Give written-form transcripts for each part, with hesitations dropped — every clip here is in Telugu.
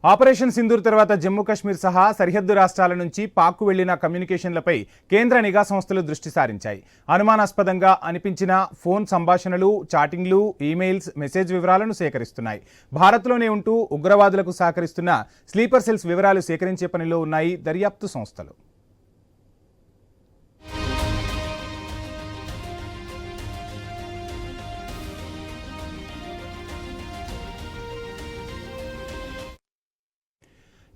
ఆపరేషన్ సింధూర్ తర్వాత జమ్మూ కశ్మీర్ సహా సరిహద్దు రాష్ట్రాల నుంచి పాక్కు వెళ్లిన కమ్యూనికేషన్లపై కేంద్ర నిఘా సంస్థలు దృష్టి సారించాయి. అనుమానాస్పదంగా అనిపించిన ఫోన్ సంభాషణలు, చాటింగ్లు, ఈమెయిల్స్, మెసేజ్ వివరాలను సేకరిస్తున్నాయి. భారత్లోనే ఉంటూ ఉగ్రవాదులకు సహకరిస్తున్న స్లీపర్ సెల్స్ వివరాలు సేకరించే పనిలో ఉన్నాయి దర్యాప్తు సంస్థలు.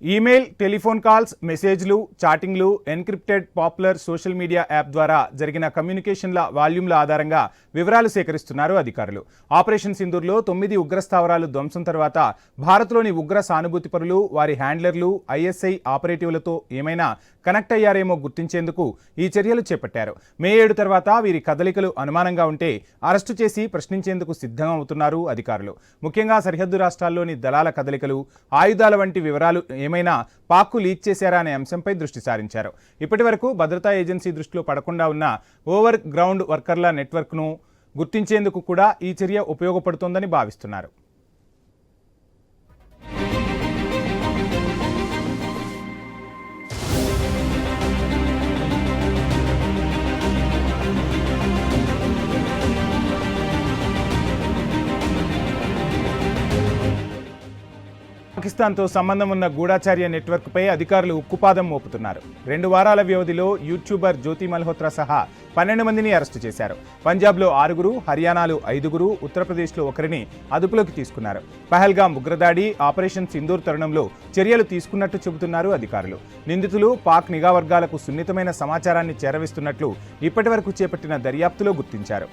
ఈమెయిల్, టెలిఫోన్ కాల్స్, మెసేజ్లు, చాటింగ్లు, encrypted popular social media app ద్వారా జరిగిన కమ్యూనికేషన్ల వాల్యూమ్ల ఆధారంగా వివరాలు సేకరిస్తున్నారు అధికారులు. ఆపరేషన్ సింధూర్లో 9 ఉగ్రస్థావరాలు ధ్వంసం తర్వాత భారత్లోని ఉగ్ర సానుభూతి పరులు, వారి హ్యాండ్లర్లు, ఐఎస్ఐ ఆపరేటివ్లతో ఏమైనా కనెక్ట్ అయ్యారేమో గుర్తించేందుకు ఈ చర్యలు చేపట్టారు. మే 7 తర్వాత వీరి కదలికలు అనుమానంగా ఉంటే అరెస్టు చేసి ప్రశ్నించేందుకు సిద్ధం అవుతున్నారు అధికారులు. ముఖ్యంగా సరిహద్దు రాష్ట్రాల్లోని దళాల కదలికలు, ఆయుధాల వంటి వివరాలు ఏమైనా పాక్కు లీక్ చేశారా అనే అంశంపై దృష్టి సారించారు. ఇప్పటి వరకు భద్రతా ఏజెన్సీ దృష్టిలో పడకుండా ఉన్న ఓవర్ గ్రౌండ్ వర్కర్ల నెట్వర్క్ను గుర్తించేందుకు కూడా ఈ చర్య ఉపయోగపడుతోందని భావిస్తున్నారు. పాకిస్తాన్తో సంబంధం ఉన్న గూఢాచార్య నెట్వర్క్పై అధికారులు ఉక్కుపాదం మోపుతున్నారు. 2 వారాల వ్యవధిలో యూట్యూబర్ జ్యోతి మల్హోత్రా సహా 12 మందిని అరెస్టు చేశారు. పంజాబ్లో 6, హర్యానాలో 5, ఉత్తరప్రదేశ్లో 1ని అదుపులోకి తీసుకున్నారు. పహల్గామ్ ఉగ్రదాడి, ఆపరేషన్ సింధూర్ తరుణంలో చర్యలు తీసుకున్నట్టు చెబుతున్నారు అధికారులు. నిందితులు పాక్ నిఘా వర్గాలకు సున్నితమైన సమాచారాన్ని చేరవేస్తున్నట్లు ఇప్పటివరకు చేపట్టిన దర్యాప్తులో గుర్తించారు.